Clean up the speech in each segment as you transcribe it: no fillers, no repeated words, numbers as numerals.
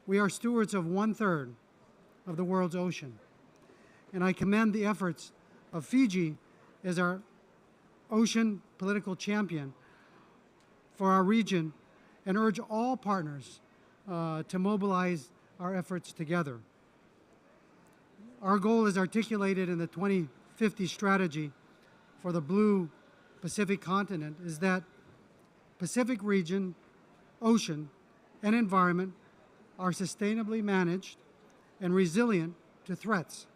We are stewards of 1/3 of the world's ocean, and I commend the efforts of Fiji as our ocean political champion for our region and urge all partners to mobilize our efforts together. Our goal is articulated in the 2050 strategy for the Blue Pacific continent is that Pacific region, ocean, and environment are sustainably managed and resilient to threats.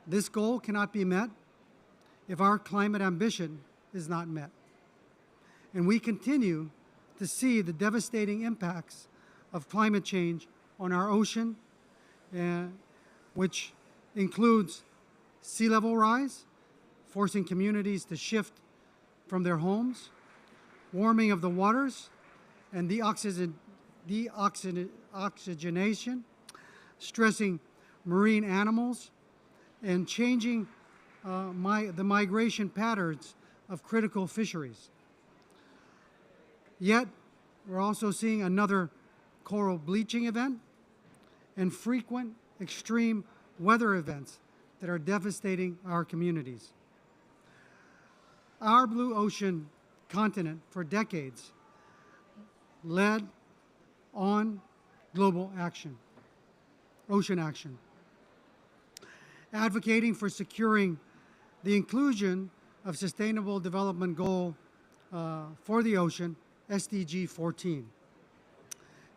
This goal cannot be met if our climate ambition is not met. And we continue to see the devastating impacts of climate change on our ocean, which includes sea level rise, forcing communities to shift from their homes, warming of the waters, and deoxygenation, stressing marine animals, and changing the migration patterns of critical fisheries. Yet, we're also seeing another coral bleaching event and frequent extreme weather events that are devastating our communities. Our blue ocean continent for decades led on global action, ocean action, advocating for securing the inclusion of Sustainable Development Goal for the ocean, SDG 14.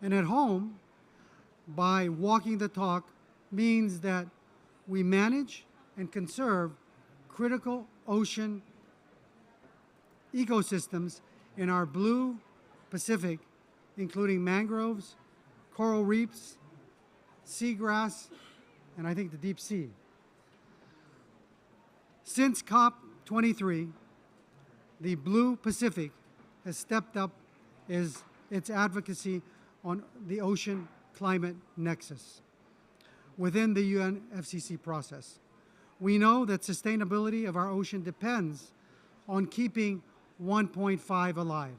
And at home, by walking the talk means that we manage and conserve critical ocean ecosystems in our blue Pacific, including mangroves, coral reefs, seagrass, and I think the deep sea. Since COP23, the Blue Pacific has stepped up its advocacy on the ocean climate nexus within the UNFCCC process. We know that sustainability of our ocean depends on keeping 1.5 alive.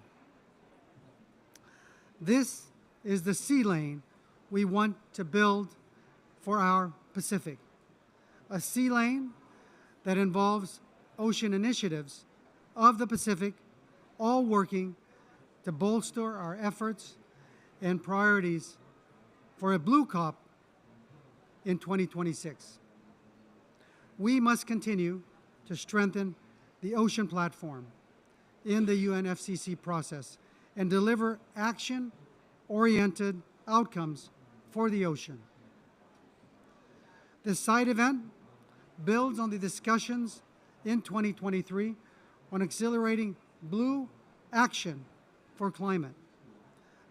This is the Sealane we want to build for our Pacific. A Sealane that involves ocean initiatives of the Pacific, all working to bolster our efforts and priorities for a blue COP in 2026. We must continue to strengthen the ocean platform in the UNFCCC process and deliver action-oriented outcomes for the ocean. This side event builds on the discussions in 2023 on accelerating blue action for climate.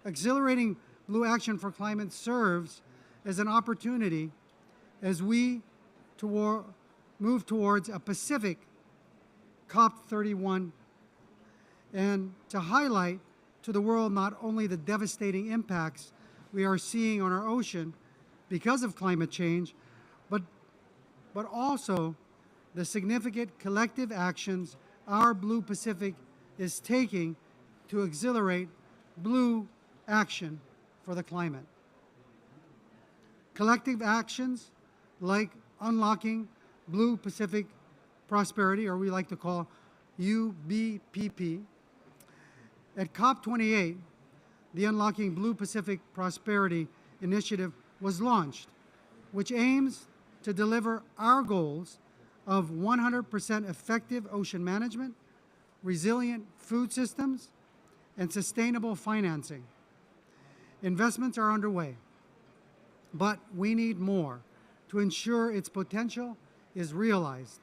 Accelerating blue action for climate serves as an opportunity as we move towards a Pacific COP31 and to highlight to the world not only the devastating impacts we are seeing on our ocean because of climate change, but also the significant collective actions our Blue Pacific is taking to accelerate blue action for the climate. Collective actions like unlocking Blue Pacific prosperity, or we like to call UBPP. At COP28, the Unlocking Blue Pacific Prosperity Initiative was launched, which aims to deliver our goals of 100% effective ocean management, resilient food systems, and sustainable financing. Investments are underway, but we need more to ensure its potential is realized.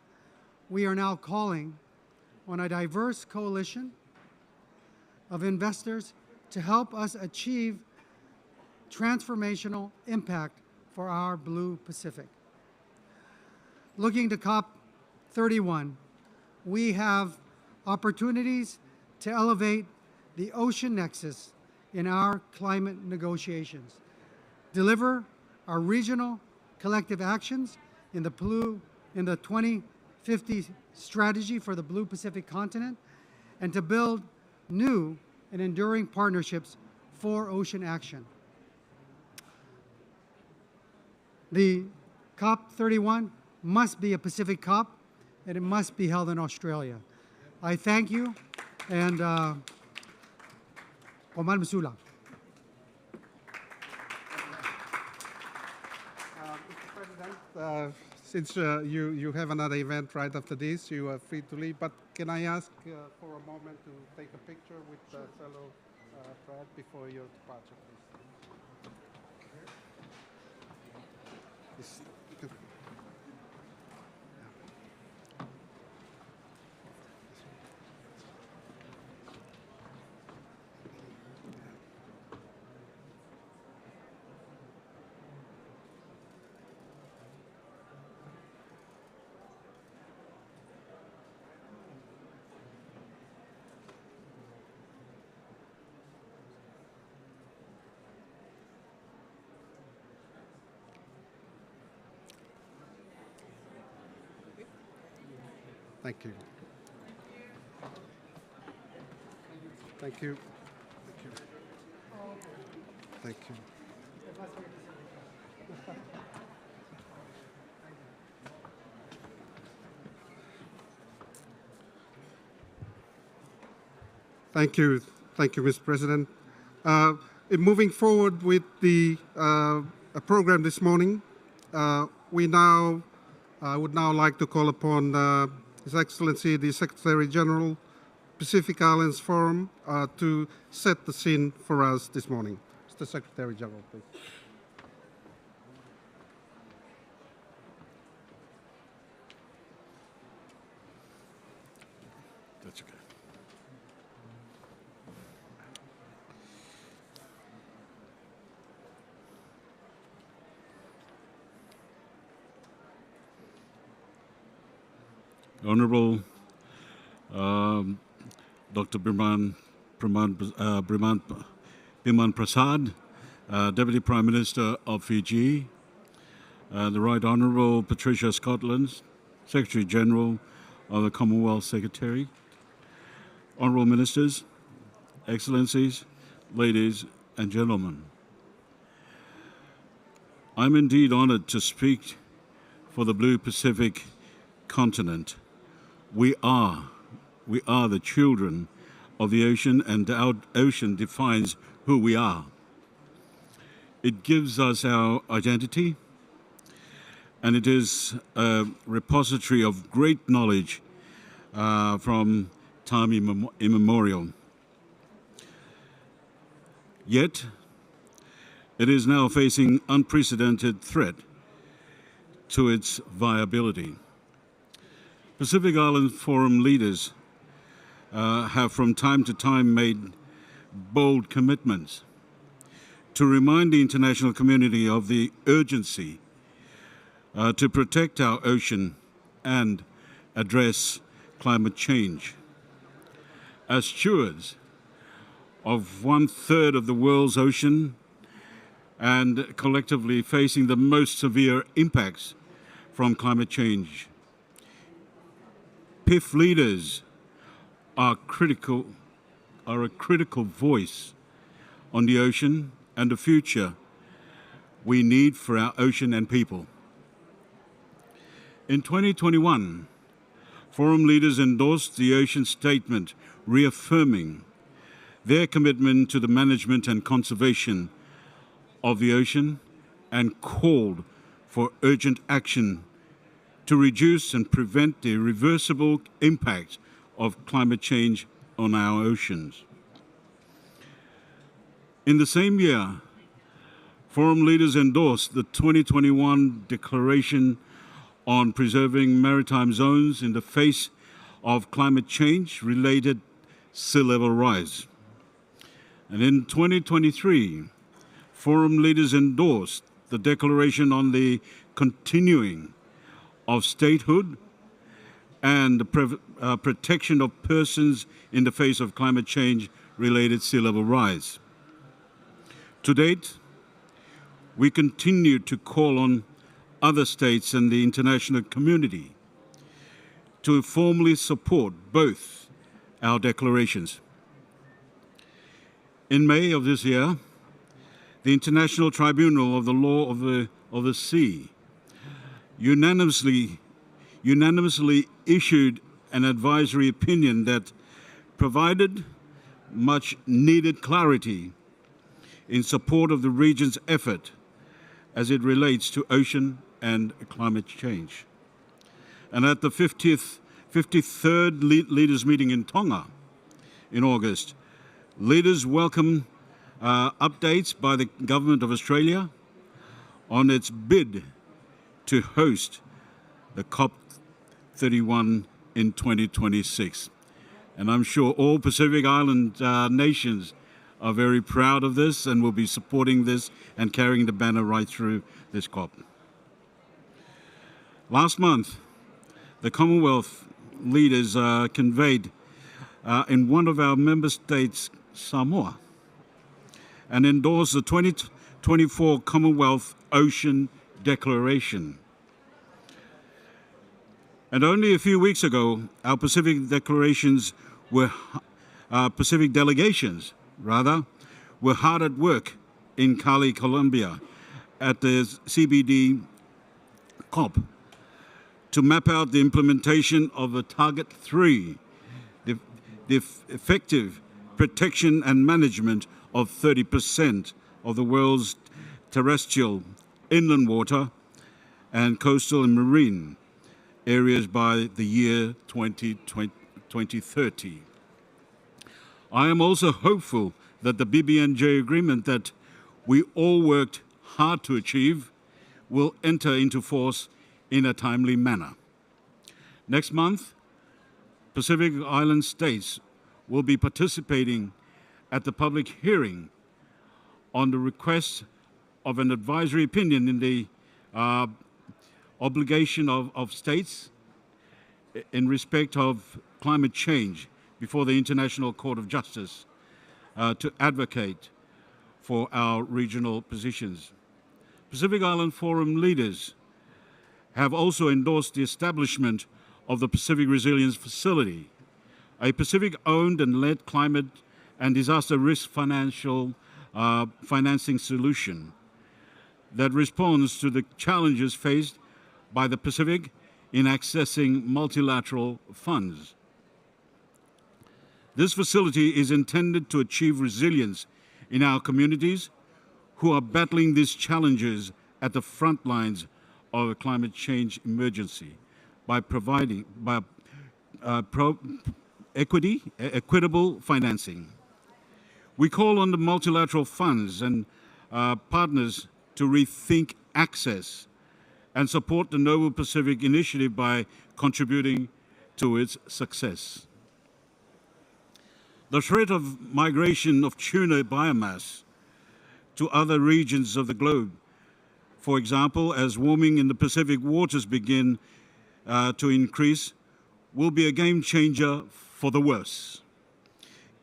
We are now calling on a diverse coalition of investors to help us achieve transformational impact for our Blue Pacific. Looking to COP31, we have opportunities to elevate the ocean nexus in our climate negotiations, deliver our regional collective actions in the 2050 strategy for the Blue Pacific continent, and to build new and enduring partnerships for ocean action. the COP31 must be a Pacific COP, and it must be held in Australia. I thank you, and Oman Masula. Mr. President, since you have another event right after this, you are free to leave. But can I ask for a moment to take a picture with fellow Fred before your departure, please? Yes, you can- Thank you. Thank you. Thank you. Thank you. Thank you. Thank you, Mr. President. Moving forward with the program this morning, I would now like to call upon His Excellency, the Secretary General, Pacific Islands Forum, to set the scene for us this morning. Mr. Secretary General, please. That's okay. Honorable Dr. Biman Prasad, Deputy Prime Minister of Fiji, the Right Honourable Patricia Scotland, Secretary General of the Commonwealth Secretary, Honourable Ministers, Excellencies, ladies and gentlemen. I'm indeed honoured to speak for the Blue Pacific continent. We are the children of the ocean, and our ocean defines who we are. It gives us our identity, and it is a repository of great knowledge from time immemorial. Yet, it is now facing unprecedented threat to its viability. Pacific Island Forum leaders have from time to time made bold commitments to remind the international community of the urgency to protect our ocean and address climate change. As stewards of 1/3 of the world's ocean and collectively facing the most severe impacts from climate change, PIF leaders are a critical voice on the ocean and the future we need for our ocean and people. In 2021, Forum leaders endorsed the Ocean Statement, reaffirming their commitment to the management and conservation of the ocean, and called for urgent action to reduce and prevent the irreversible impact of climate change on our oceans. In the same year, Forum leaders endorsed the 2021 Declaration on Preserving Maritime Zones in the Face of Climate Change-Related Sea Level Rise. And in 2023, Forum leaders endorsed the Declaration on the Continuing of Statehood and the protection of persons in the face of climate change-related sea level rise. To date, we continue to call on other states and the international community to formally support both our declarations. In May of this year, the International Tribunal of the Law of the of the sea unanimously issued an advisory opinion that provided much needed clarity in support of the region's effort as it relates to ocean and climate change. And at the 53rd Leaders Meeting in Tonga in August, leaders welcomed updates by the Government of Australia on its bid to host the COP31 in 2026. And I'm sure all Pacific Island nations are very proud of this and will be supporting this and carrying the banner right through this COP. Last month, the Commonwealth leaders conveyed in one of our member states, Samoa, and endorsed the 2024 Commonwealth Ocean Declaration. And only a few weeks ago, our Pacific delegations were hard at work in Cali, Colombia, at the CBD COP to map out the implementation of the Target 3, the effective protection and management of 30% of the world's terrestrial, inland water, and coastal and marine areas by the year 2030. I am also hopeful that the BBNJ agreement that we all worked hard to achieve will enter into force in a timely manner. Next month, Pacific Island states will be participating at the public hearing on the request of an advisory opinion in the obligation of states in respect of climate change before the International Court of Justice to advocate for our regional positions. Pacific Island Forum leaders have also endorsed the establishment of the Pacific Resilience Facility, a Pacific-owned and led climate and disaster risk financing solution that responds to the challenges faced by the Pacific in accessing multilateral funds. This facility is intended to achieve resilience in our communities who are battling these challenges at the front lines of a climate change emergency by providing equitable financing. We call on the multilateral funds and partners to rethink access and support the Noble Pacific Initiative by contributing to its success. The threat of migration of tuna biomass to other regions of the globe, for example, as warming in the Pacific waters begin to increase, will be a game changer for the worse,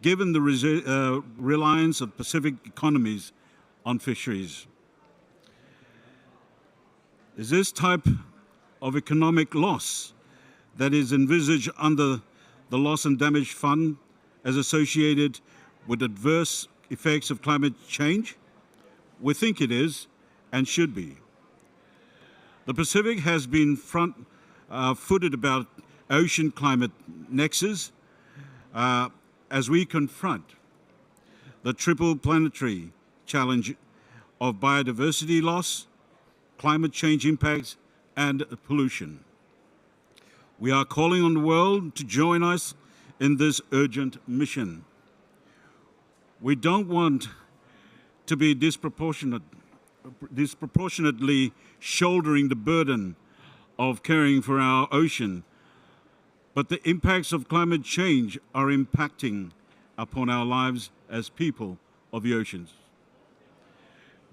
given the reliance of Pacific economies on fisheries. Is this type of economic loss that is envisaged under the Loss and Damage Fund as associated with adverse effects of climate change? We think it is and should be. The Pacific has been front-footed about ocean climate nexus as we confront the triple planetary challenge of biodiversity loss, climate change impacts, and pollution. We are calling on the world to join us in this urgent mission. We don't want to be disproportionately shouldering the burden of caring for our ocean, but the impacts of climate change are impacting upon our lives as people of the oceans.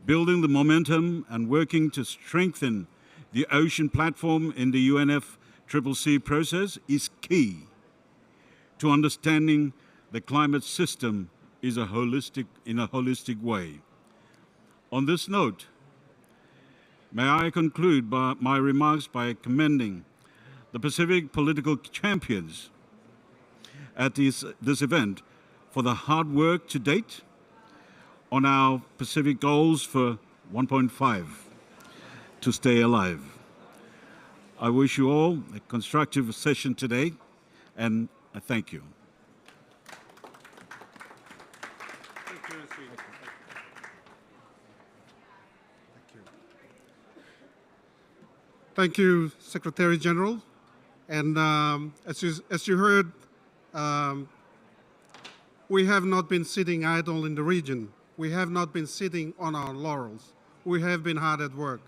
Building the momentum and working to strengthen the ocean platform in the UNFCCC process is key to understanding the climate system in a holistic way. On this note, may I conclude my remarks by commending the Pacific political champions at this event for the hard work to date on our Pacific goals for 1.5 to stay alive. I wish you all a constructive session today, and I thank you. Thank you, Secretary General. And as you heard, we have not been sitting idle in the region. We have not been sitting on our laurels. We have been hard at work.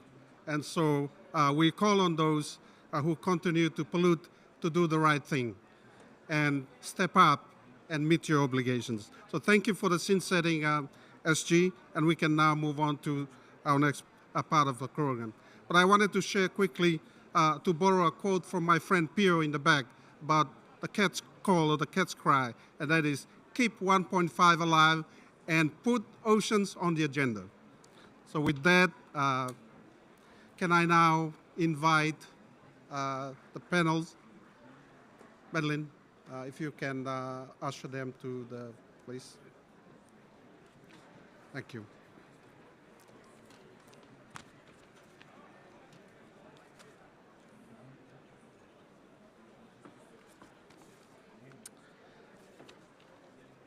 And so we call on those who continue to pollute to do the right thing and step up and meet your obligations. So thank you for the scene setting, SG, and we can now move on to our next part of the program. But I wanted to share quickly, to borrow a quote from my friend Pio in the back about the cat's call or the cat's cry, and that is, keep 1.5 alive and put oceans on the agenda. So with that, can I now invite the panels, Madeline, if you can usher them to the place. Thank you.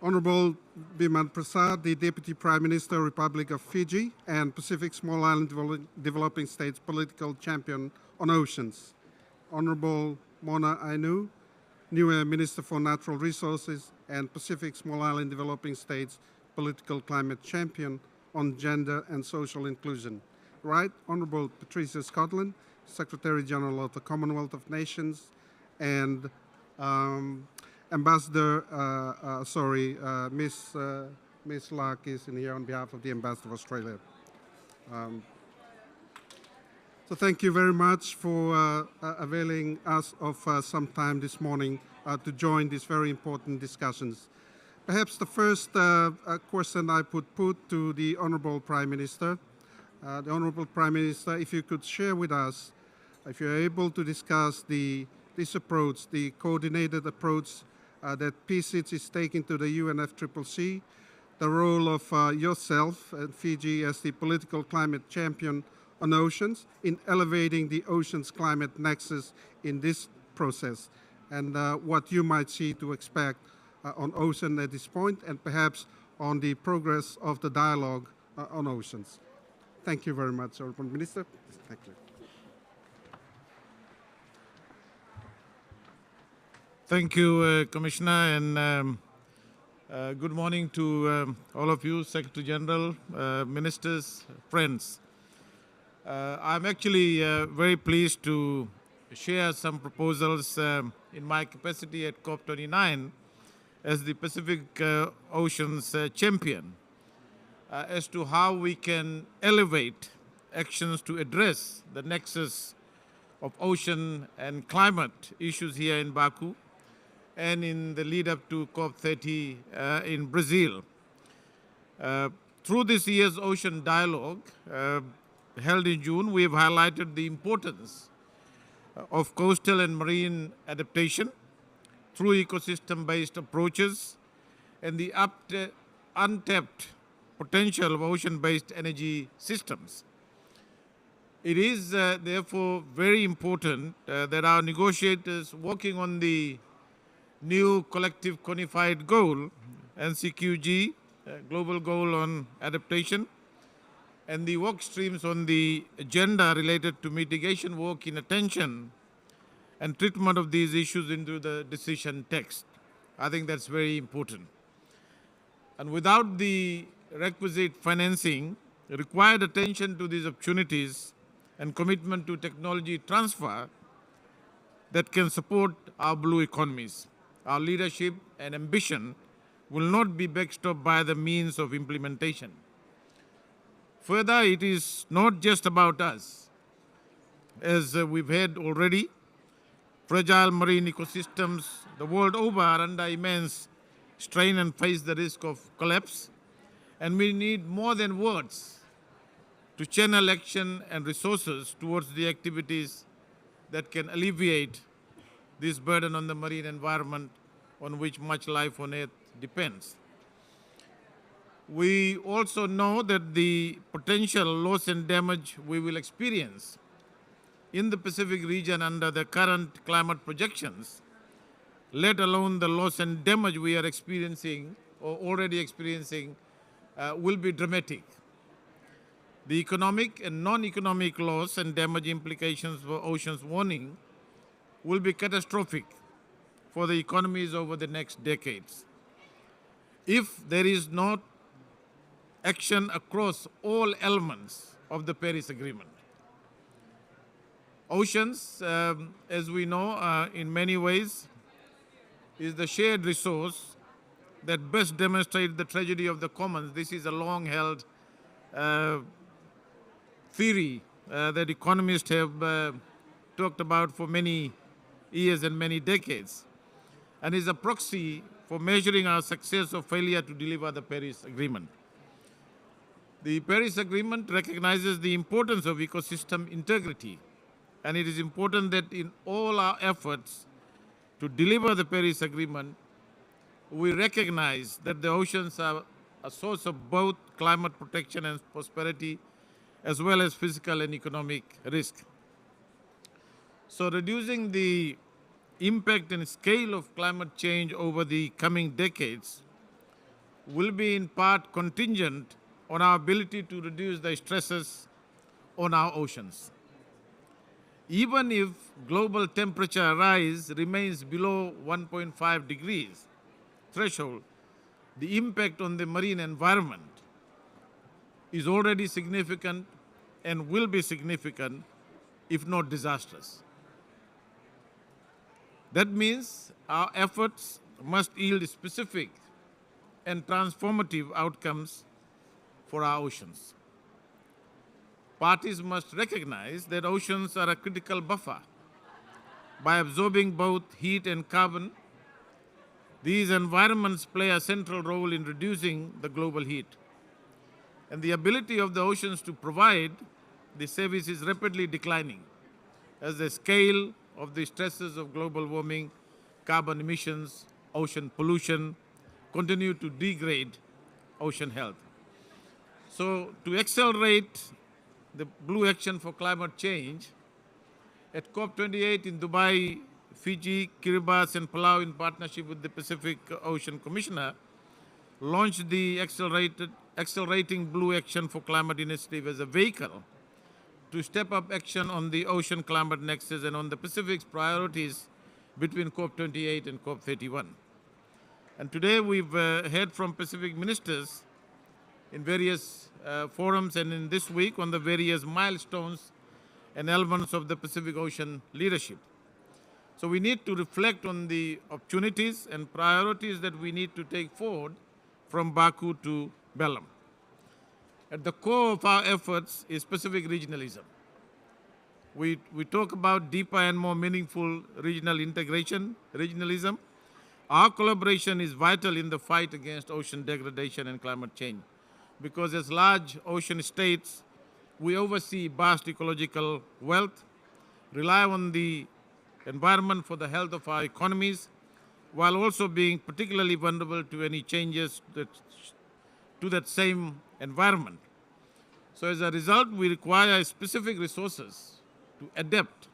Honorable Biman Prasad, the Deputy Prime Minister, Republic of Fiji, and Pacific Small Island Developing States Political Champion on Oceans. Honorable Mona Ainu, new Minister for Natural Resources and Pacific Small Island Developing States Political Climate Champion on Gender and Social Inclusion. Right, Honorable Patricia Scotland, Secretary General of the Commonwealth of Nations, and Ambassador, Miss Lark is in here on behalf of the Ambassador of Australia. So thank you very much for availing us of some time this morning to join these very important discussions. Perhaps the first question I would put to the Honourable Prime Minister. The Honourable Prime Minister, if you could share with us, if you're able to discuss this approach, the coordinated approach that PCITS is taking to the UNFCCC, the role of yourself and Fiji as the political climate champion on oceans in elevating the oceans climate nexus in this process, and what you might see to expect on ocean at this point, and perhaps on the progress of the dialogue on oceans. Thank you very much, Honourable Minister. Thank you. Thank you, Commissioner, and good morning to all of you, Secretary General, ministers, friends. I'm actually very pleased to share some proposals in my capacity at COP29 as the Pacific Oceans champion as to how we can elevate actions to address the nexus of ocean and climate issues here in Baku and in the lead up to COP30 in Brazil. Through this year's Ocean Dialogue, held in June, we have highlighted the importance of coastal and marine adaptation through ecosystem-based approaches and the untapped potential of ocean-based energy systems. It is therefore very important that our negotiators working on the new collective codified goal, NCQG, Global Goal on Adaptation, and the work streams on the agenda related to mitigation work in attention and treatment of these issues into the decision text. I think that's very important. And without the requisite financing, required attention to these opportunities and commitment to technology transfer that can support our blue economies, our leadership and ambition will not be backstopped by the means of implementation. Further, it is not just about us. As we've heard already, fragile marine ecosystems the world over are under immense strain and face the risk of collapse. And we need more than words to channel action and resources towards the activities that can alleviate this burden on the marine environment on which much life on Earth depends. We also know that the potential loss and damage we will experience in the Pacific region under the current climate projections, let alone the loss and damage we are experiencing or already experiencing, will be dramatic. The economic and non-economic loss and damage implications for oceans warming will be catastrophic for the economies over the next decades. If there is not action across all elements of the Paris Agreement. Oceans, as we know, in many ways, is the shared resource that best demonstrates the tragedy of the commons. This is a long-held theory that economists have talked about for many years and many decades, and is a proxy for measuring our success or failure to deliver the Paris Agreement. The Paris Agreement recognizes the importance of ecosystem integrity, and it is important that in all our efforts to deliver the Paris Agreement, we recognize that the oceans are a source of both climate protection and prosperity, as well as physical and economic risk. So reducing the impact and scale of climate change over the coming decades will be in part contingent on our ability to reduce the stresses on our oceans. Even if global temperature rise remains below 1.5 degrees threshold, the impact on the marine environment is already significant and will be significant, if not disastrous. That means our efforts must yield specific and transformative outcomes for our oceans. Parties must recognize that oceans are a critical buffer. By absorbing both heat and carbon, these environments play a central role in reducing the global heat. And the ability of the oceans to provide the service is rapidly declining as the scale of the stresses of global warming, carbon emissions, ocean pollution continue to degrade ocean health. So to accelerate the Blue Action for Climate Change, at COP28 in Dubai, Fiji, Kiribati, and Palau, in partnership with the Pacific Ocean Commissioner, launched the Accelerating Blue Action for Climate Initiative as a vehicle to step up action on the ocean climate nexus and on the Pacific's priorities between COP28 and COP31. And today we've heard from Pacific ministers in various forums, and in this week on the various milestones and elements of the Pacific Ocean leadership. So we need to reflect on the opportunities and priorities that we need to take forward from Baku to Belém. At the core of our efforts is Pacific regionalism. We talk about deeper and more meaningful regional integration, regionalism. Our collaboration is vital in the fight against ocean degradation and climate change, because as large ocean states, we oversee vast ecological wealth, rely on the environment for the health of our economies, while also being particularly vulnerable to any changes to that same environment. So as a result, we require specific resources to adapt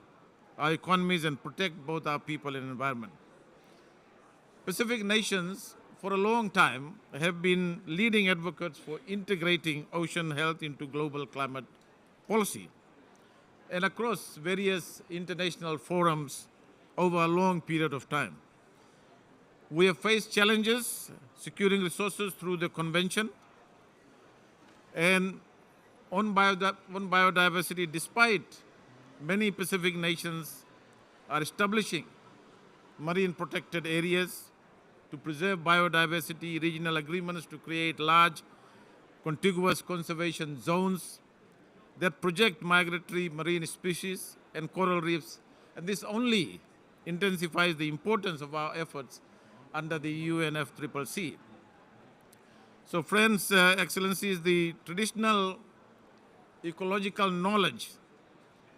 our economies and protect both our people and environment. Pacific nations for a long time have been leading advocates for integrating ocean health into global climate policy and across various international forums over a long period of time. We have faced challenges securing resources through the convention and on biodiversity, despite many Pacific nations are establishing marine protected areas to preserve biodiversity, regional agreements to create large contiguous conservation zones that project migratory marine species and coral reefs. And this only intensifies the importance of our efforts under the UNFCCC. So friends, Excellencies, the traditional ecological knowledge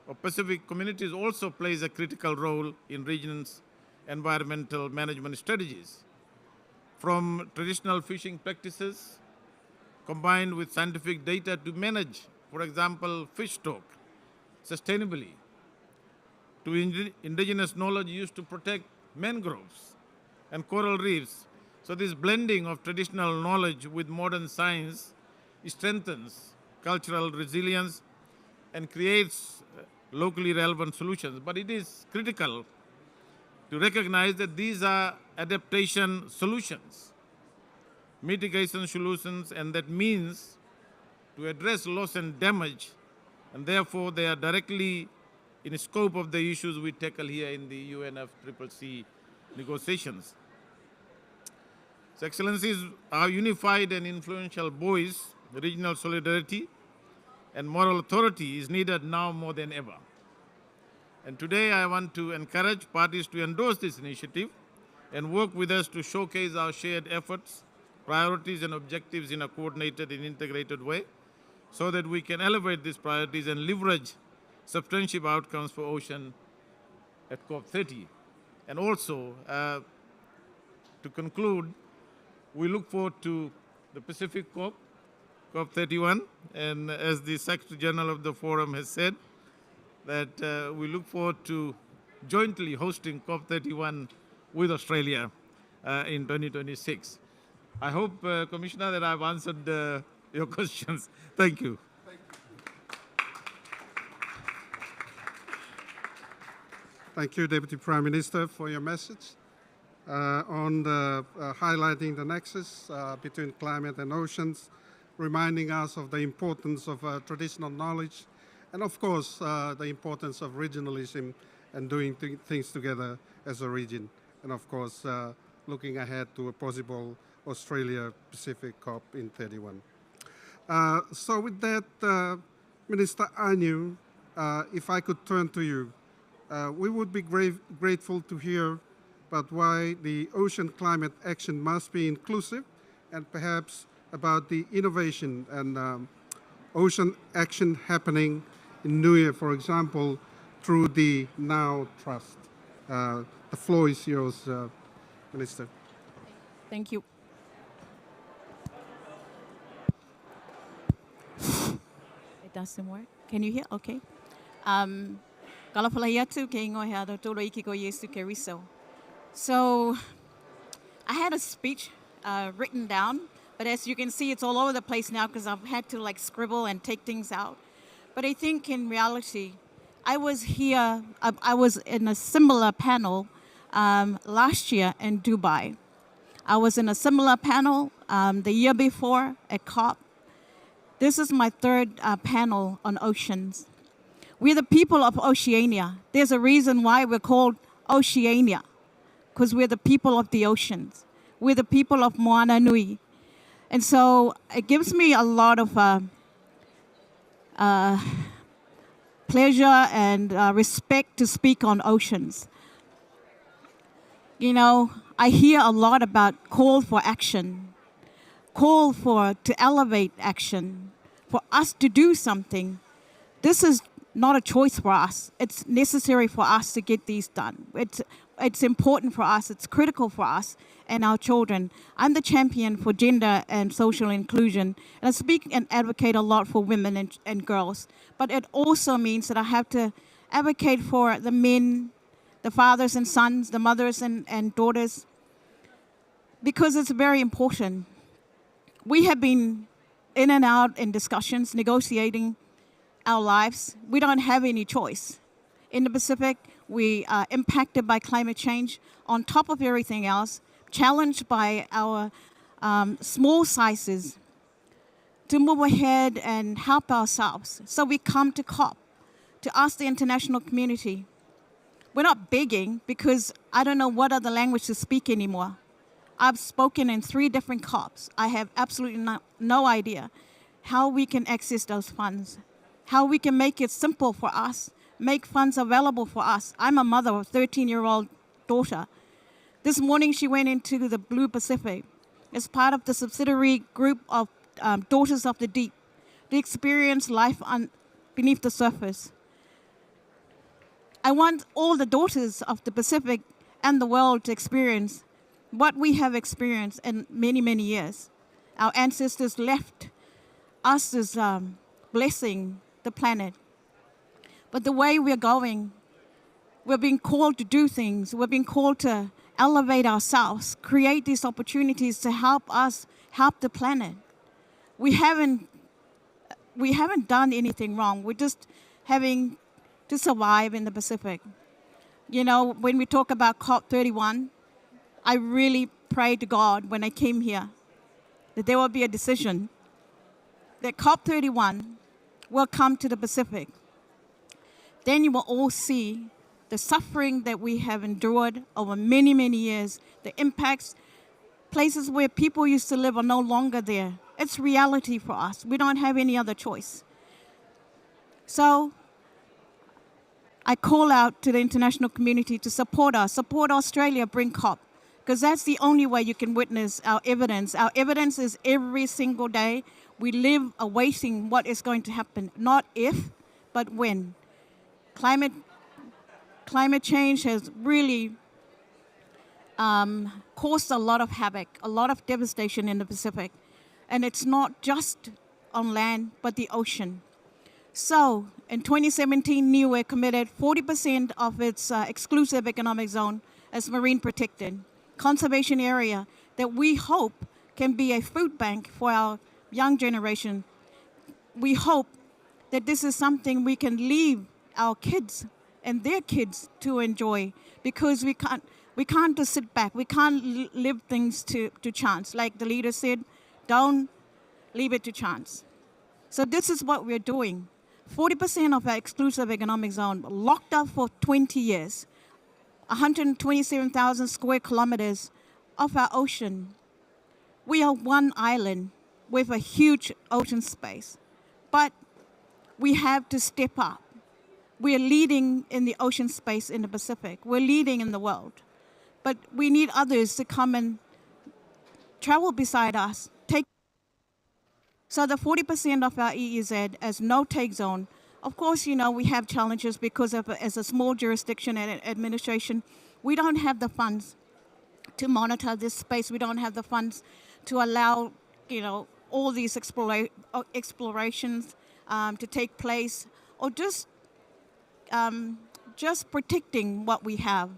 of Pacific communities also plays a critical role in regions' environmental management strategies. From traditional fishing practices combined with scientific data to manage, for example, fish stock sustainably, to indigenous knowledge used to protect mangroves and coral reefs. So this blending of traditional knowledge with modern science strengthens cultural resilience and creates locally relevant solutions. But it is critical to recognize that these are adaptation solutions, mitigation solutions, and that means to address loss and damage, and therefore they are directly in the scope of the issues we tackle here in the UNFCCC negotiations. So, Excellencies, our unified and influential voice, regional solidarity, and moral authority is needed now more than ever. And today I want to encourage parties to endorse this initiative and work with us to showcase our shared efforts, priorities, and objectives in a coordinated and integrated way so that we can elevate these priorities and leverage substantive outcomes for ocean at COP30. And also, to conclude, we look forward to the Pacific COP, COP31, and as the Secretary General of the Forum has said, that we look forward to jointly hosting COP31 with Australia in 2026. I hope, Commissioner, that I've answered your questions. Thank you. Thank you, Deputy Prime Minister, for your message on highlighting the nexus between climate and oceans, reminding us of the importance of traditional knowledge, and of course, the importance of regionalism and doing things together as a region. And of course, looking ahead to a possible Australia-Pacific COP in 31. So with that, Minister Anu, if I could turn to you, we would be grateful to hear about why the ocean climate action must be inclusive, and perhaps about the innovation and ocean action happening in Nuya, for example, through the Now Trust. The floor is yours, Minister. Thank you. It doesn't work. Can you hear? Okay. So I had a speech written down, but as you can see, it's all over the place now because I've had to like scribble and take things out. But I think in reality, I was here, I was in a similar panel last year in Dubai. I was in a similar panel the year before at COP. This is my third panel on oceans. We're the people of Oceania. There's a reason why we're called Oceania, because we're the people of the oceans. We're the people of Moana Nui. And so it gives me a lot of pleasure and respect to speak on oceans. You know, I hear a lot about call for action, call to elevate action, for us to do something. This is not a choice for us. It's necessary for us to get these done. It's important for us. It's critical for us and our children. I'm the champion for gender and social inclusion, and I speak and advocate a lot for women and girls. But it also means that I have to advocate for the men, the fathers and sons, the mothers and daughters, because it's very important. We have been in and out in discussions, negotiating our lives. We don't have any choice. In the Pacific, we are impacted by climate change, on top of everything else, challenged by our small sizes to move ahead and help ourselves. So we come to COP to ask the international community. We're not begging because I don't know what other language to speak anymore. I've spoken in 3 different COPs. I have absolutely no idea how we can access those funds, how we can make it simple for us, make funds available for us. I'm a mother of a 13-year-old daughter. This morning she went into the Blue Pacific as part of the subsidiary group of Daughters of the Deep. They experience life beneath the surface. I want all the daughters of the Pacific and the world to experience what we have experienced in many, many years. Our ancestors left us as blessing the planet. But the way we're going, We're being called to do things. We're being called to elevate ourselves, create these opportunities to help us help the planet. We haven't done anything wrong. We're just having to survive in the Pacific. You know, when we talk about COP31, I really prayed to God when I came here that there will be a decision that COP31 will come to the Pacific. Then you will all see the suffering that we have endured over many, many years, the impacts, places where people used to live are no longer there. It's reality for us. We don't have any other choice. So I call out to the international community to support us, support Australia, bring COP, because that's the only way you can witness our evidence. Our evidence is every single day. We live awaiting what is going to happen, not if, but when. Climate change has really caused a lot of havoc, a lot of devastation in the Pacific. And it's not just on land, but the ocean. So in 2017, Niue committed 40% of its exclusive economic zone as marine protected, conservation area that we hope can be a food bank for our young generation. We hope that this is something we can leave our kids and their kids to enjoy, because we can't just sit back. We can't leave things to chance. Like the leader said, don't leave it to chance. So this is what we're doing. 40% of our exclusive economic zone locked up for 20 years, 127,000 square kilometers of our ocean. We are one island with a huge ocean space, but we have to step up. We are leading in the ocean space in the Pacific. We're leading in the world, but we need others to come and travel beside us. So the 40% of our EEZ as no-take zone, of course, you know, we have challenges because as a small jurisdiction and administration, we don't have the funds to monitor this space. We don't have the funds to allow, you know, all these explorations to take place, or just protecting what we have.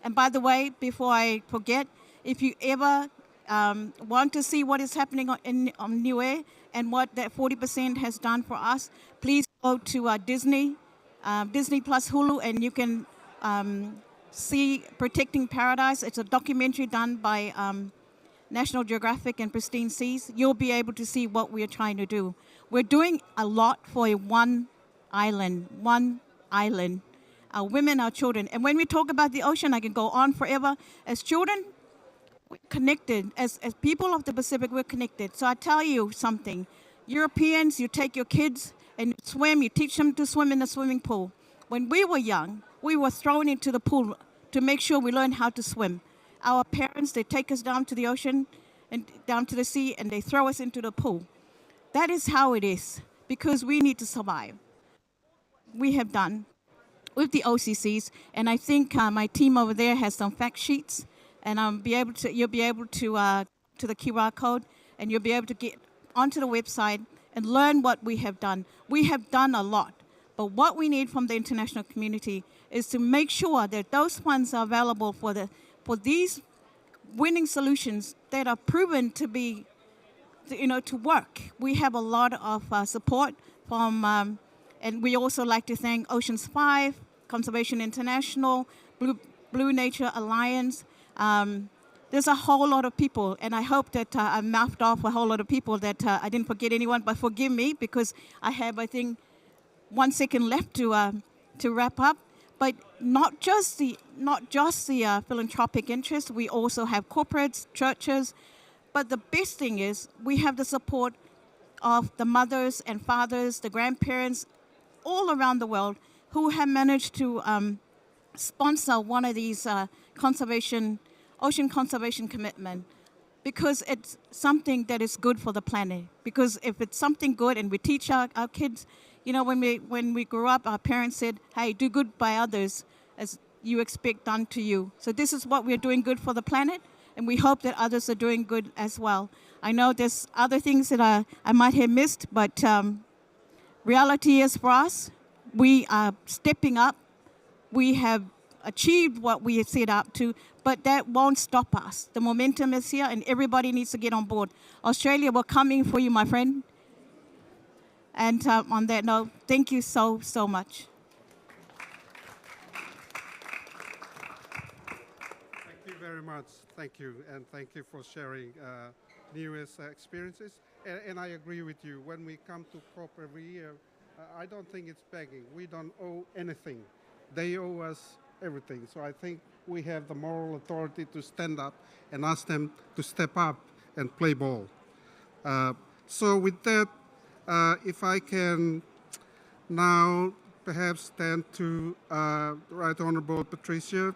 And by the way, before I forget, if you ever want to see what is happening on Niue and what that 40% has done for us, please go to Disney plus Hulu, and you can see Protecting Paradise. It's a documentary done by National Geographic and Pristine Seas. You'll be able to see what we're trying to do. We're doing a lot for one island, our women, our children. And when we talk about the ocean, I can go on forever. As children, we're connected. As people of the Pacific, we're connected. So I tell you something. Europeans, you take your kids and swim, you teach them to swim in the swimming pool. When we were young, we were thrown into the pool to make sure we learned how to swim. Our parents, they take us down to the ocean and down to the sea, and they throw us into the pool. That is how it is, because we need to survive. We have done with the OCCs, and I think my team over there has some fact sheets, and you'll be able to the QR code, and you'll be able to get onto the website and learn what we have done. We have done a lot, but what we need from the international community is to make sure that those funds are available for these winning solutions that are proven to be, to work. We have a lot of support from, and we also like to thank Oceans 5, Conservation International, Blue Nature Alliance. There's a whole lot of people, and I hope that I mouthed off a whole lot of people, that I didn't forget anyone, but forgive me, because I have, I think, 1 second left to wrap up. But not just the philanthropic interest, we also have corporates, churches, but the best thing is we have the support of the mothers and fathers, the grandparents, all around the world, who have managed to sponsor one of these ocean conservation commitment, because it's something that is good for the planet. Because if it's something good and we teach our kids, when we grew up, our parents said, hey, do good by others as you expect done to you. So this is what we're doing good for the planet, and we hope that others are doing good as well. I know there's other things that I might have missed, but reality is for us, we are stepping up. We have achieved what we set up to, but that won't stop us. The momentum is here, and everybody needs to get on board. Australia, we're coming for you, my friend. And on that note, thank you so, so much. Thank you very much. Thank you. And thank you for sharing newest experiences. And I agree with you. When we come to COP every year, I don't think it's begging. We don't owe anything. They owe us everything. So I think we have the moral authority to stand up and ask them to step up and play ball. So with that, if I can now perhaps stand to Right Honourable Patricia,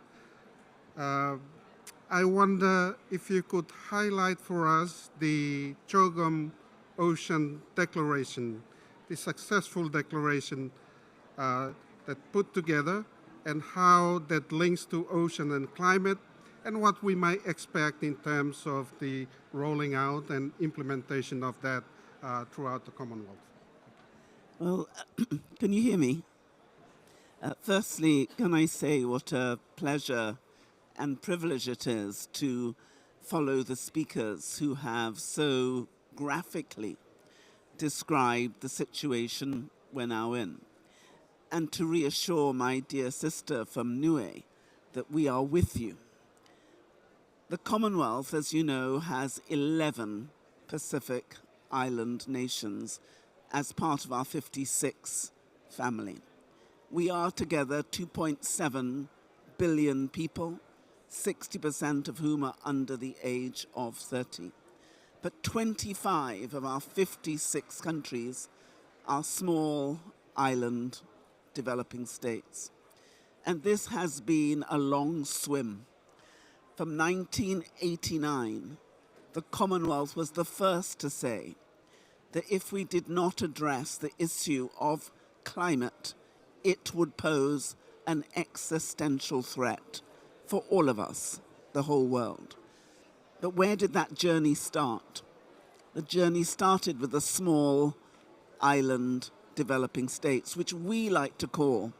I wonder if you could highlight for us the CHOGM Ocean Declaration, the successful declaration that put together, and how that links to ocean and climate, and what we might expect in terms of the rolling out and implementation of that throughout the Commonwealth. Well, can you hear me? Firstly, can I say what a pleasure and privilege it is to follow the speakers who have so graphically described the situation we're now in, and to reassure my dear sister from Niue that we are with you. The Commonwealth, as you know, has 11 Pacific Island nations as part of our 56 family. We are together 2.7 billion people, 60% of whom are under the age of 30. But 25 of our 56 countries are small island developing states. And this has been a long swim. From 1989, the Commonwealth was the first to say that if we did not address the issue of climate, it would pose an existential threat for all of us, the whole world. But where did that journey start? The journey started with the small island developing states, which we like to call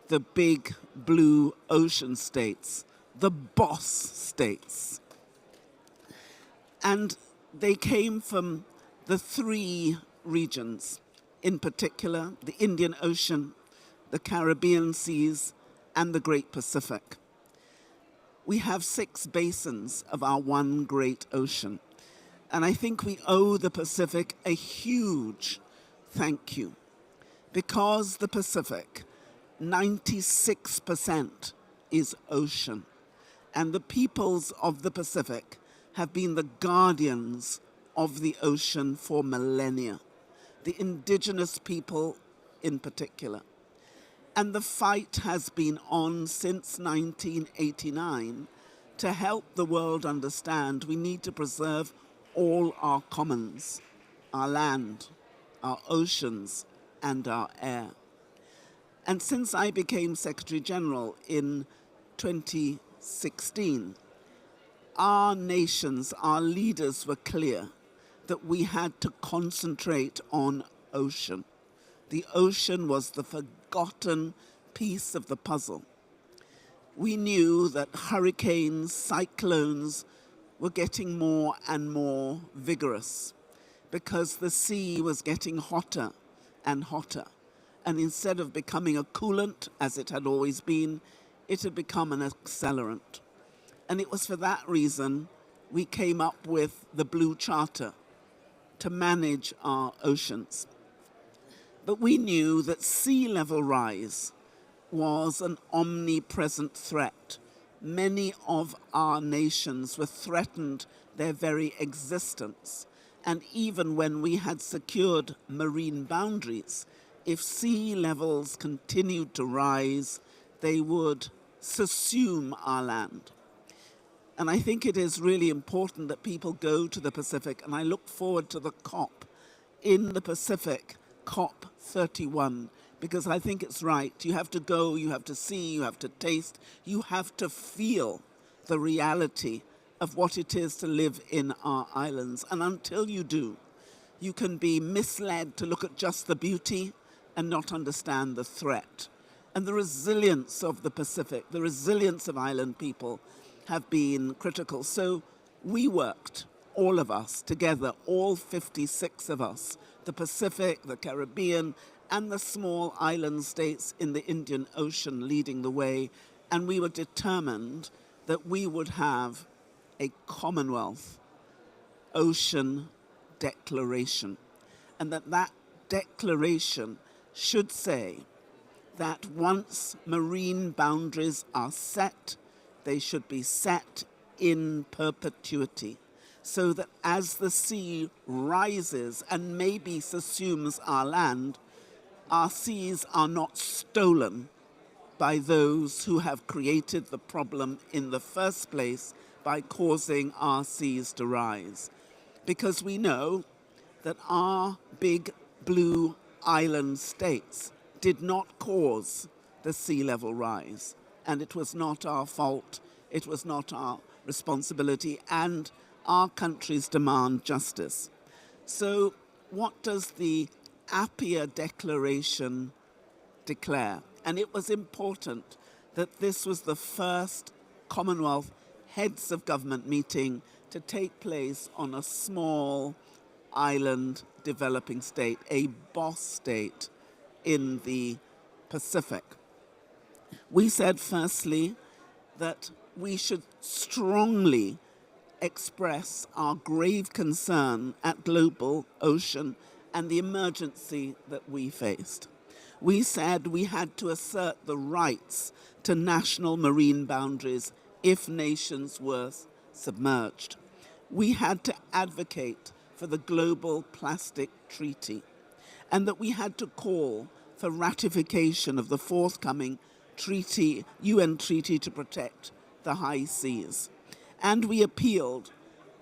the big blue ocean states, the boss states. And they came from the three regions, in particular the Indian Ocean, the Caribbean seas, and the Great Pacific. We have 6 basins of our one great ocean, and I think we owe the Pacific a huge thank you, because the Pacific, 96% is ocean, and the peoples of the Pacific have been the guardians of the ocean for millennia, the indigenous people in particular. And the fight has been on since 1989 to help the world understand we need to preserve all our commons, our land, our oceans, and our air. And since I became Secretary General in 2016, our nations, our leaders were clear that we had to concentrate on ocean. The ocean was the forgotten piece of the puzzle. We knew that hurricanes, cyclones were getting more and more vigorous because the sea was getting hotter and hotter. And instead of becoming a coolant, as it had always been, it had become an accelerant. And it was for that reason we came up with the Blue Charter to manage our oceans. But we knew that sea level rise was an omnipresent threat. Many of our nations were threatened their very existence. And even when we had secured marine boundaries, if sea levels continued to rise, they would subsume our land. And I think it is really important that people go to the Pacific, and I look forward to the COP in the Pacific, COP31, because I think it's right. You have to go, you have to see, you have to taste, you have to feel the reality of what it is to live in our islands. And until you do, you can be misled to look at just the beauty and not understand the threat. And the resilience of the Pacific, the resilience of island people have been critical. So we worked, all of us together, all 56 of us, the Pacific, the Caribbean, and the small island states in the Indian Ocean leading the way. And we were determined that we would have a Commonwealth Ocean Declaration. And that declaration should say that once marine boundaries are set, they should be set in perpetuity, so that as the sea rises and maybe subsumes our land, our seas are not stolen by those who have created the problem in the first place by causing our seas to rise. Because we know that our big blue island states did not cause the sea level rise. And it was not our fault, it was not our responsibility, and our countries demand justice. So what does the Apia Declaration declare? And it was important that this was the first Commonwealth heads of government meeting to take place on a small island developing state, a boss state in the Pacific. We said, firstly, that we should strongly express our grave concern at global ocean and the emergency that we faced. We said we had to assert the rights to national marine boundaries if nations were submerged. We had to advocate for the Global Plastic Treaty, and that we had to call for ratification of the forthcoming treaty, UN treaty to protect the high seas. And we appealed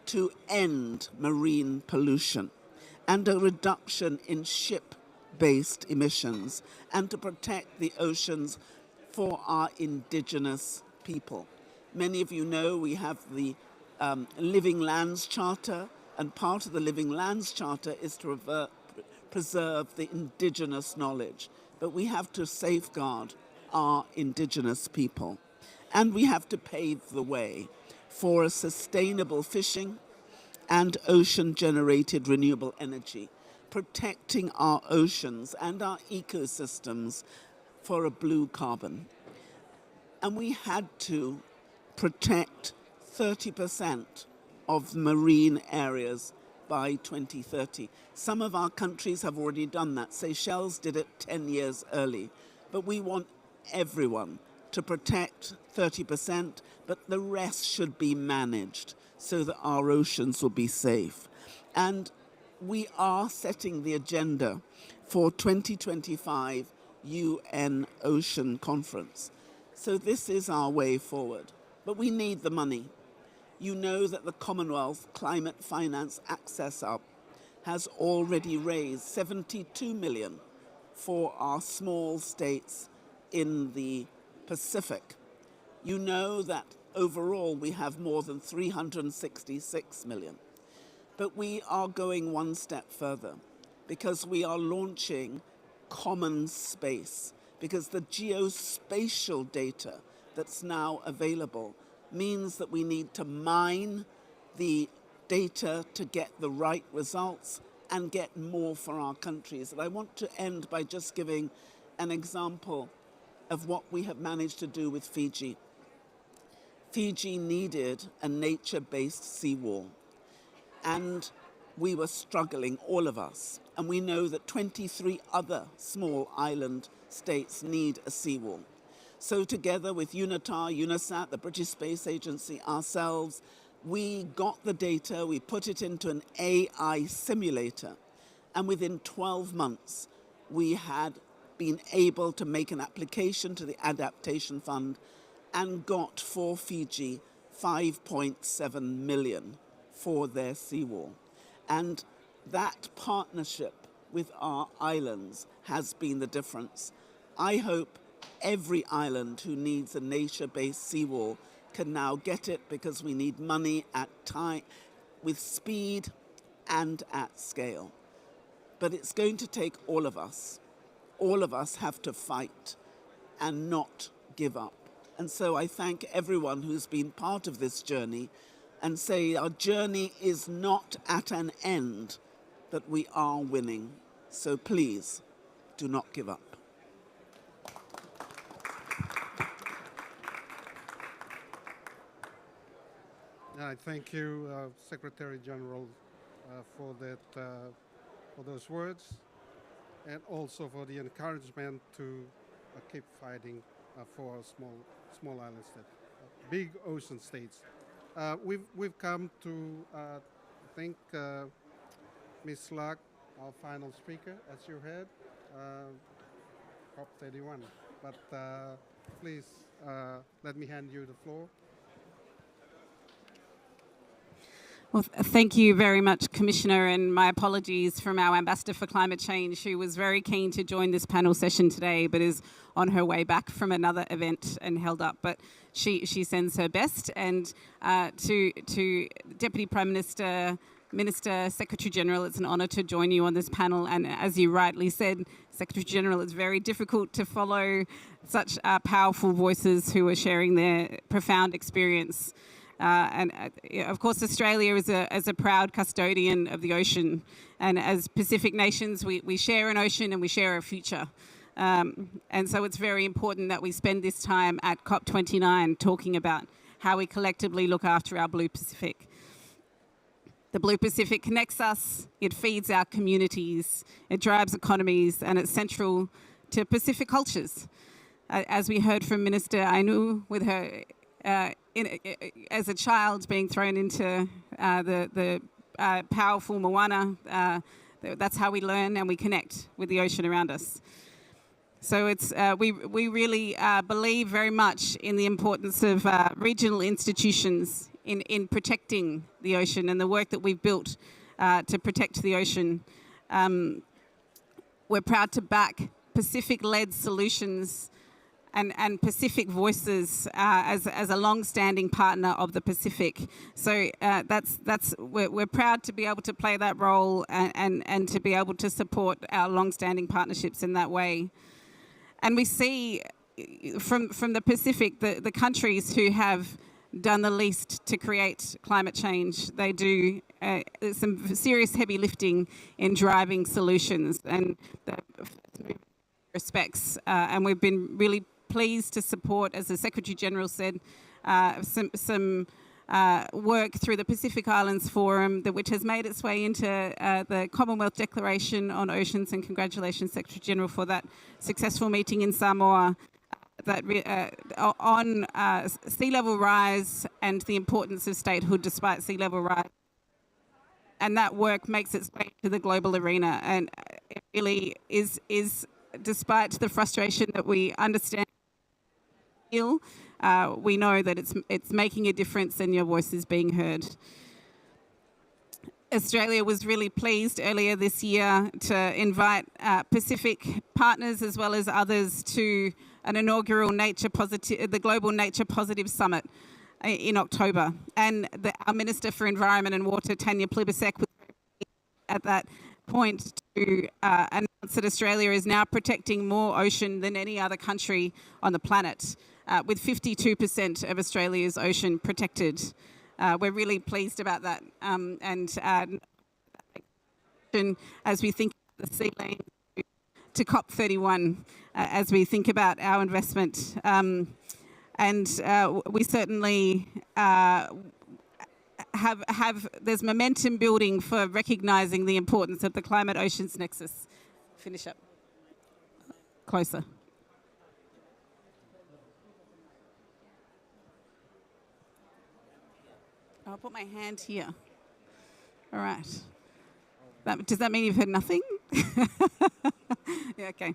to end marine pollution and a reduction in ship-based emissions, and to protect the oceans for our indigenous people. Many of you know we have the Living Lands Charter, and part of the Living Lands Charter is to preserve the indigenous knowledge. But we have to safeguard our indigenous people. And we have to pave the way for a sustainable fishing and ocean-generated renewable energy, protecting our oceans and our ecosystems for a blue carbon. And we had to protect 30% of marine areas by 2030. Some of our countries have already done that. Seychelles did it 10 years early. But we want everyone to protect 30%, but the rest should be managed so that our oceans will be safe. And we are setting the agenda for 2025 UN Ocean Conference. So this is our way forward. But we need the money. You know that the Commonwealth Climate Finance Access Hub has already raised 72 million for our small states in the Pacific. You know that overall we have more than 366 million. But we are going one step further because we are launching common space, because the geospatial data that's now available means that we need to mine the data to get the right results and get more for our countries. And I want to end by just giving an example of what we have managed to do with Fiji. Fiji needed a nature-based seawall, and we were struggling, all of us. And we know that 23 other small island states need a seawall. So together with UNITAR, UNISAT, the British Space Agency, ourselves, we got the data, we put it into an AI simulator, and within 12 months, we had been able to make an application to the Adaptation Fund and got for Fiji 5.7 million for their seawall. And that partnership with our islands has been the difference. I hope every island who needs a nature-based seawall can now get it, because we need money at time, with speed and at scale. But it's going to take all of us. All of us have to fight and not give up. And so I thank everyone who's been part of this journey and say our journey is not at an end, but we are winning. So please, do not give up. I thank you, Secretary General, for those words, and also for the encouragement to keep fighting for small island states, big ocean states. We've come to I think Ms. Luck, our final speaker, as you heard, COP31. But please let me hand you the floor. Well, thank you very much, Commissioner, and my apologies from our Ambassador for Climate Change, who was very keen to join this panel session today, but is on her way back from another event and held up. But she sends her best. And to Deputy Prime Minister, Minister, Secretary General, it's an honour to join you on this panel. And as you rightly said, Secretary General, it's very difficult to follow such powerful voices who are sharing their profound experience. Of course, Australia is a proud custodian of the ocean, and as Pacific nations, we share an ocean and we share a future. And so it's very important that we spend this time at COP29 talking about how we collectively look after our Blue Pacific. The Blue Pacific connects us, it feeds our communities, it drives economies, and it's central to Pacific cultures. As we heard from Minister Ainu with her as a child being thrown into the powerful moana, that's how we learn and we connect with the ocean around us. So it's we really believe very much in the importance of regional institutions in protecting the ocean and the work that we've built to protect the ocean. We're proud to back Pacific-led solutions and Pacific voices as a long-standing partner of the Pacific. So we're proud to be able to play that role and to be able to support our long-standing partnerships in that way. And we see from the Pacific the countries who have done the least to create climate change. They do some serious heavy lifting in driving solutions and respects. And we've been really pleased to support, as the Secretary General said, some work through the Pacific Islands Forum, which has made its way into the Commonwealth Declaration on Oceans, and congratulations, Secretary General, for that successful meeting in Samoa on sea level rise and the importance of statehood despite sea level rise. And that work makes its way to the global arena, and it really is despite the frustration that we understand, we know that it's making a difference and your voice is being heard. Australia was really pleased earlier this year to invite Pacific partners as well as others to an inaugural the Global Nature Positive Summit in October. And our Minister for Environment and Water, Tanya Plibersek, was at that point to announce that Australia is now protecting more ocean than any other country on the planet, with 52% of Australia's ocean protected. We're really pleased about that. As we think about the Sealane to COP31, as we think about our investment. We certainly there's momentum building for recognising the importance of the climate-oceans nexus. Finish up. Closer. I'll put my hand here. All right. Does that mean you've heard nothing? Yeah, okay.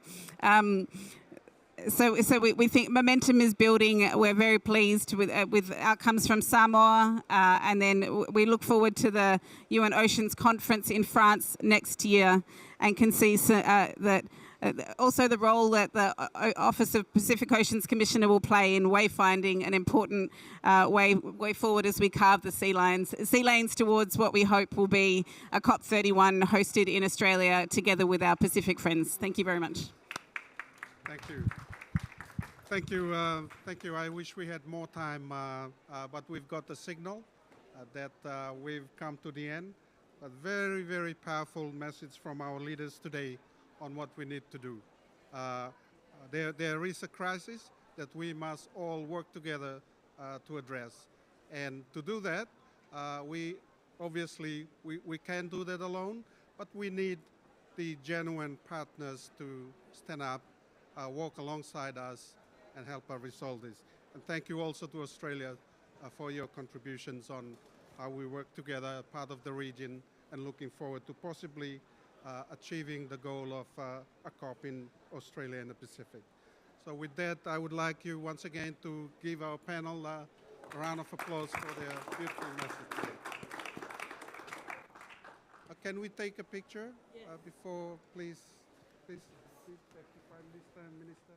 So we think momentum is building. We're very pleased with outcomes from Samoa, and then we look forward to the UN Oceans Conference in France next year, and can see that also the role that the Office of Pacific Oceans Commissioner will play in wayfinding an important way forward as we carve the sea lanes towards what we hope will be a COP31 hosted in Australia together with our Pacific friends. Thank you very much. Thank you. Thank you. Thank you. I wish we had more time, but we've got the signal that we've come to the end. A very, very powerful message from our leaders today on what we need to do. There is a crisis that we must all work together to address. And to do that, we can't do that alone, but we need the genuine partners to stand up, walk alongside us, and help us resolve this. And thank you also to Australia for your contributions on how we work together, part of the region, and looking forward to possibly achieving the goal of a COP in Australia and the Pacific. So with that, I would like you once again to give our panel a round of applause for their beautiful message today. Can we take a picture before, please, Prime Minister and Minister?